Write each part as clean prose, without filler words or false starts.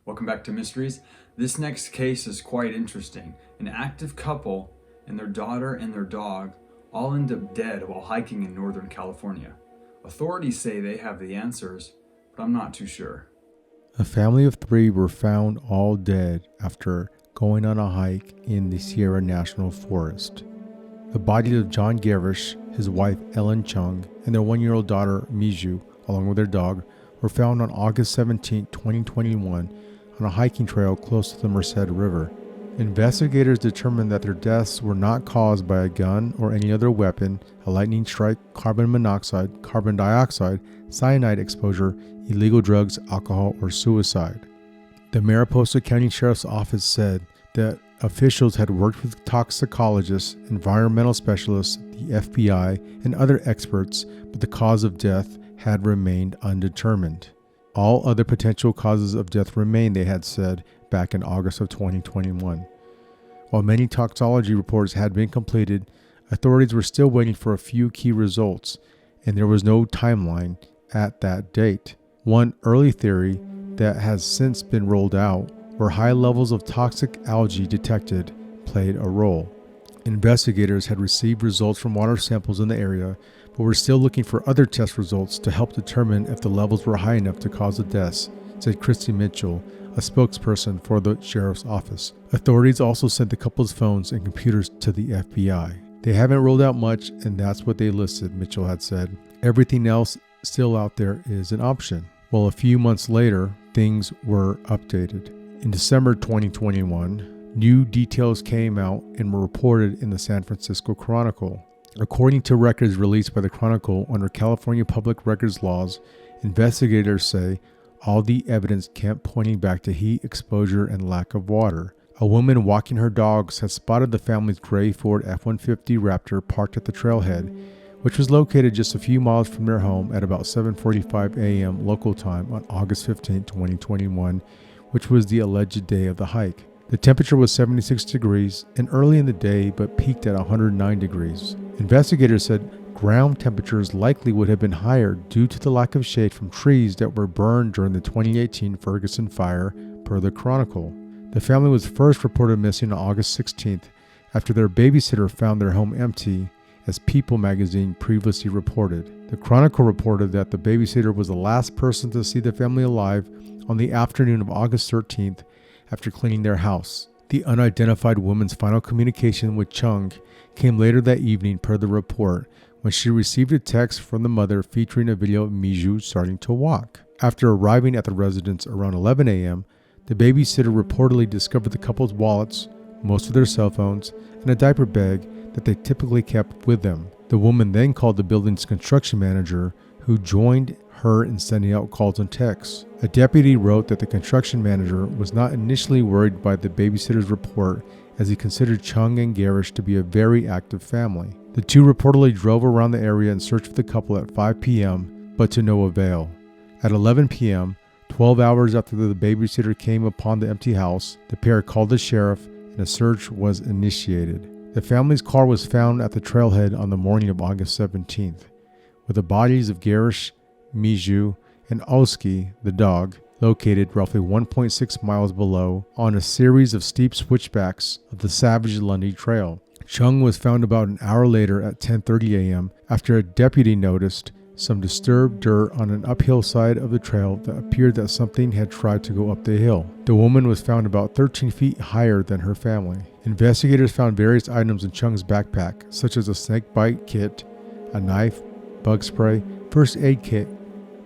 Welcome back to Mysteries. This next case is quite interesting. An active couple and their daughter and their dog all end up dead while hiking in Northern California. Authorities say they have the answers, but I'm not too sure. A family of 3 were found all dead after going on a hike in the Sierra National Forest. The bodies of John Garish, his wife Ellen Chung, and their 1-year-old daughter Miju, along with their dog, were found on August 17, 2021 on a hiking trail close to the Merced River. Investigators determined that their deaths were not caused by a gun or any other weapon, a lightning strike, carbon monoxide, carbon dioxide, cyanide exposure, illegal drugs, alcohol, or suicide. The Mariposa County Sheriff's Office said that officials had worked with toxicologists, environmental specialists, the FBI, and other experts, but the cause of death had remained undetermined. All other potential causes of death remain, they had said back in August of 2021. While many toxicology reports had been completed, authorities were still waiting for a few key results, and there was no timeline at that date. One early theory that has since been rolled out, where high levels of toxic algae detected, played a role. Investigators had received results from water samples in the area, but were still looking for other test results to help determine if the levels were high enough to cause the deaths, said Christy Mitchell, a spokesperson for the sheriff's office. Authorities also sent the couple's phones and computers to the FBI. They haven't ruled out much, and that's what they listed, Mitchell had said. Everything else still out there is an option. Well, a few months later, things were updated. In December 2021, new details came out and were reported in the San Francisco Chronicle. According to records released by the Chronicle under California public records laws, investigators say all the evidence kept pointing back to heat exposure and lack of water. A woman walking her dogs had spotted the family's gray Ford F-150 Raptor parked at the trailhead, which was located just a few miles from their home at about 7:45 a.m. local time on August 15, 2021, which was the alleged day of the hike. The temperature was 76 degrees and early in the day, but peaked at 109 degrees. Investigators said ground temperatures likely would have been higher due to the lack of shade from trees that were burned during the 2018 Ferguson fire, per the Chronicle. The family was first reported missing on August 16th after their babysitter found their home empty, as People magazine previously reported. The Chronicle reported that the babysitter was the last person to see the family alive on the afternoon of August 13th after cleaning their house. The unidentified woman's final communication with Chung came later that evening, per the report, when she received a text from the mother featuring a video of Miju starting to walk. After arriving at the residence around 11 a.m., the babysitter reportedly discovered the couple's wallets, most of their cell phones, and a diaper bag that they typically kept with them. The woman then called the building's construction manager, who joined her in sending out calls and texts. A deputy wrote that the construction manager was not initially worried by the babysitter's report, as he considered Chung and Garish to be a very active family. The two reportedly drove around the area in search of the couple at 5 p.m., but to no avail. At 11 p.m., 12 hours after the babysitter came upon the empty house, the pair called the sheriff and a search was initiated. The family's car was found at the trailhead on the morning of August 17th, with the bodies of Garish, Miju, and Oski, the dog, located roughly 1.6 miles below on a series of steep switchbacks of the Savage Lundy Trail. Chung was found about an hour later at 10:30 a.m. after a deputy noticed some disturbed dirt on an uphill side of the trail that appeared that something had tried to go up the hill. The woman was found about 13 feet higher than her family. Investigators found various items in Chung's backpack, such as a snake bite kit, a knife, bug spray, first aid kit,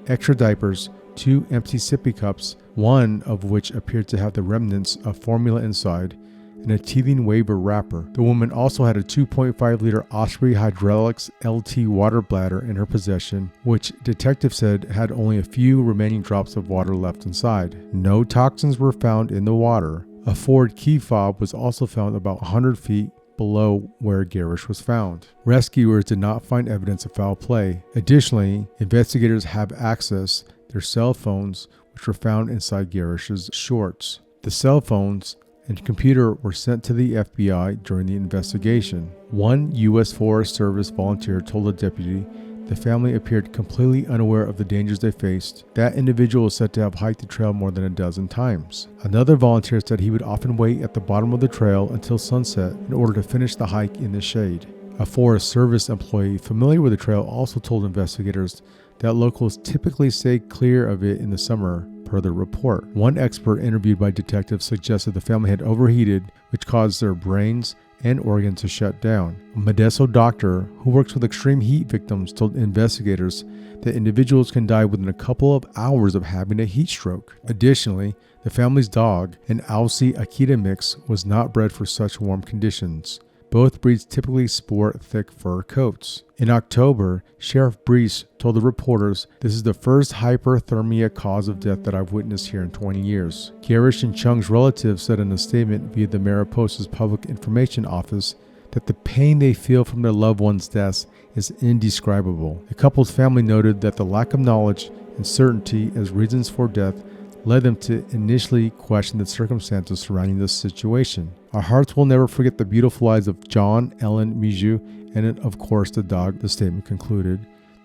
extra diapers, 2 empty sippy cups, one of which appeared to have the remnants of formula inside, and a teething Weber wrapper. The woman also had a 2.5-liter Osprey Hydraulics LT water bladder in her possession, which detectives said had only a few remaining drops of water left inside. No toxins were found in the water. A Ford key fob was also found about 100 feet below where Garish was found. Rescuers did not find evidence of foul play. Additionally, investigators have accessed their cell phones, which were found inside Garish's shorts. The cell phones and computer were sent to the FBI during the investigation. One U.S. Forest Service volunteer told the deputy the family appeared completely unaware of the dangers they faced. That individual was said to have hiked the trail more than a dozen times. Another volunteer said he would often wait at the bottom of the trail until sunset in order to finish the hike in the shade. A Forest Service employee familiar with the trail also told investigators that locals typically stay clear of it in the summer, per the report. One expert interviewed by detectives suggested the family had overheated, which caused their brains and organs to shut down. A Modesto doctor who works with extreme heat victims told investigators that individuals can die within a couple of hours of having a heat stroke. Additionally, the family's dog, an Aussie Akita mix, was not bred for such warm conditions. Both breeds typically sport thick fur coats. In October, Sheriff Brees told the reporters, "This is the first hyperthermia cause of death that I've witnessed here in 20 years." Garish and Chung's relatives said in a statement via the Mariposa's Public Information Office that the pain they feel from their loved ones' deaths is indescribable. The couple's family noted that the lack of knowledge and certainty as reasons for death led them to initially question the circumstances surrounding this situation. "Our hearts will never forget the beautiful eyes of John, Ellen, Mijou, and of course the dog," the statement concluded.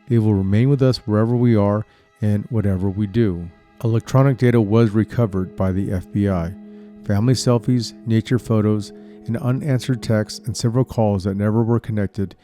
"They will remain with us wherever we are and whatever we do." Electronic data was recovered by the FBI. Family selfies, nature photos, and unanswered texts and several calls that never were connected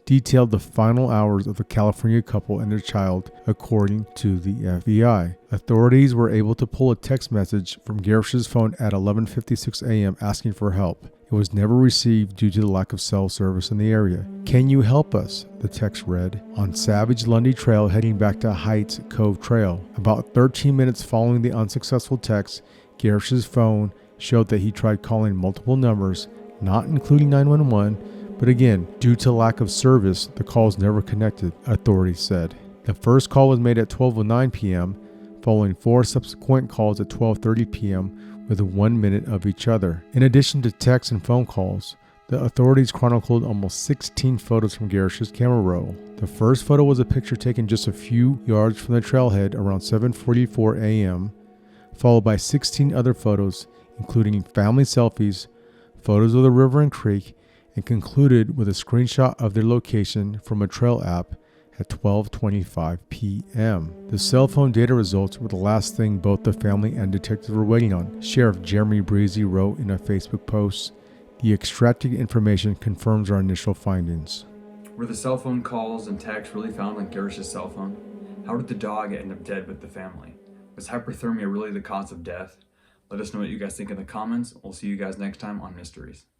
detailed the final hours of the California couple and their child, according to the FBI. Authorities were able to pull a text message from Garish's phone at 11:56 a.m. asking for help. It was never received due to the lack of cell service in the area. "Can you help us?" the text read. "On Savage Lundy Trail heading back to Heights Cove Trail." About 13 minutes following the unsuccessful text, Garish's phone showed that he tried calling multiple numbers, not including 911, but again, due to lack of service, the calls never connected, authorities said. The first call was made at 12:09 p.m., following 4 subsequent calls at 12:30 p.m. with 1 minute of each other. In addition to texts and phone calls, the authorities chronicled almost 16 photos from Garish's camera roll. The first photo was a picture taken just a few yards from the trailhead around 7:44 a.m., followed by 16 other photos, including family selfies, photos of the river and creek, and concluded with a screenshot of their location from a trail app at 12:25 p.m. The cell phone data results were the last thing both the family and detectives were waiting on. Sheriff Jeremy Breezy wrote in a Facebook post, "The extracted information confirms our initial findings." Were the cell phone calls and texts really found on Garish's cell phone? How did the dog end up dead with the family? Was hyperthermia really the cause of death? Let us know what you guys think in the comments. We'll see you guys next time on Mysteries.